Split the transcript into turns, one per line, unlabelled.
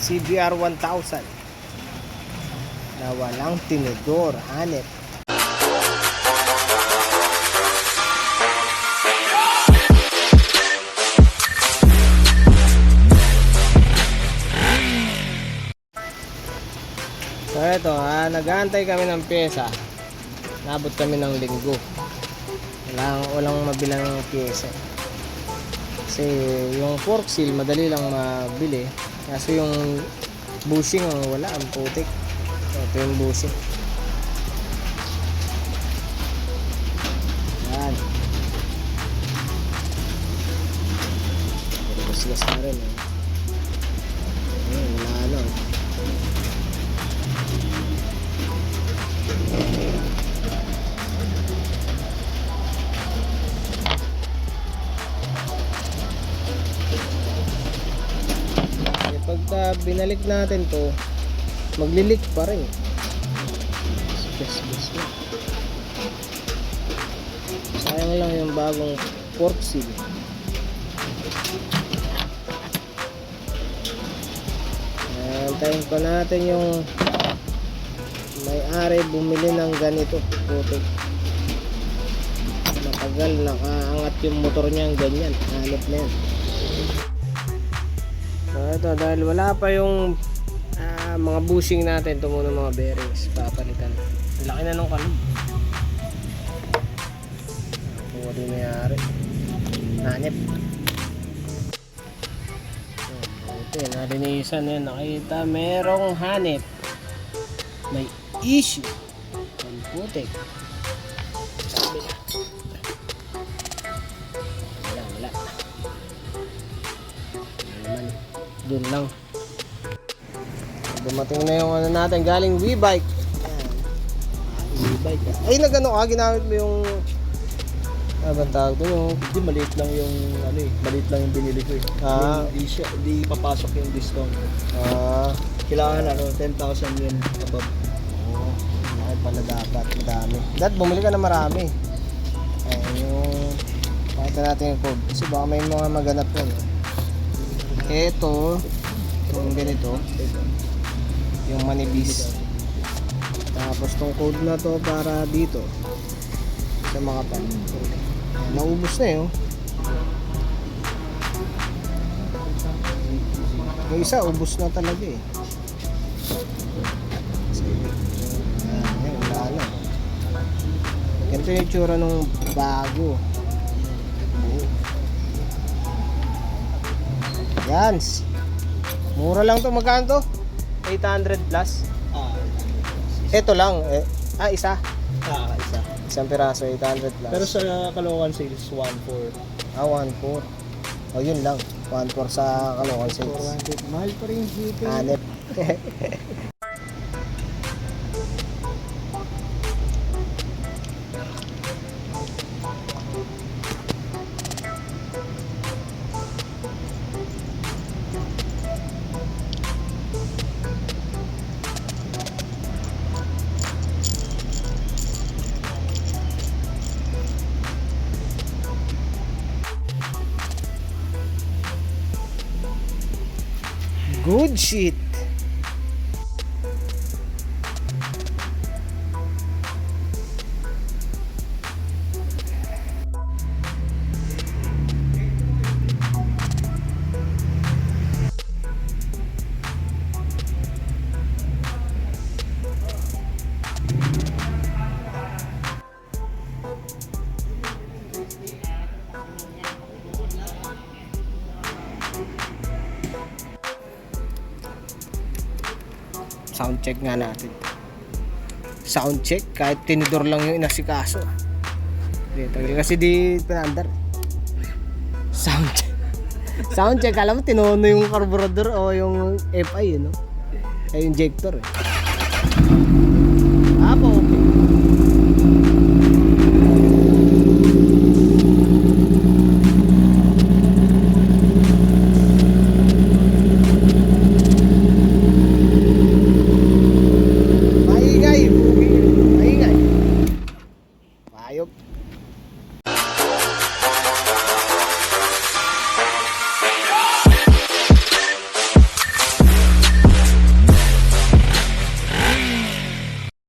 CBR 1000 na walang tinidor, hanep. So ito, nag-aantay kami ng pyesa. Nabot kami ng linggo. Walang mabilang pyesa. Kasi yung fork seal madali lang mabili. Kaso yung bushing wala, ang putik. Ito yung bushing. Yan. Gas na rin eh. Ayun, wala ano. Pagka binalik natin to, maglilik pa rin. Gas na. Sayang lang yung bagong fork seal. Antayin pa natin yung may-ari bumili ng ganito. Putik. Matagal nakaangat yung motor niya ng ganyan. Hanip na yan. So ito, dahil wala pa yung mga bushing natin, ito muna mga bearings papalitan. Ang laki na nung kalog. Kung ano yung mayari, hanip. Ito yun, nalinisan yan, nakita merong hanip, may issue ang putik. Sabi na wala naman, dun lang. Dumating na yung ano natin galing WeBike. WeBike. Ay, nagano ka, ginamit mo yung bang tawag doon? Yung
Hindi, maliit lang yung ano eh, maliit lang yung binili ko eh. Hindi papasok yung discount. Kailangan 10,000 yun above.
Laki pala dapat, madami. Dahil bumili ka na marami. Yung pakita natin yung code. Kasi baka may mga maganap yan. Ito, yung ganito, yung manibis. Tapos tong code na to para dito sa mga pan. Naubos na yun. Yung isa ubos na talaga eh. Wala na. Ganito yung tsura nung bago. Yan. Mura lang to. Magkano to? 800 plus. Ito lang isa.
Isa.
Isang piraso 800 plus.
Pero sa Caloocan sales 1,400.
1,400. O yun lang. 1,400 sa Caloocan sales.
400. Mahal pa rin yung shipping.
Hanep. Good shit. Sound check nga natin. Sound check kahit tinidor lang yung inasikaso. Tagal kasi di pinandar. Sound check. Sound check, alam mo tinono yung carburetor o yung FI, no? Ay injector eh.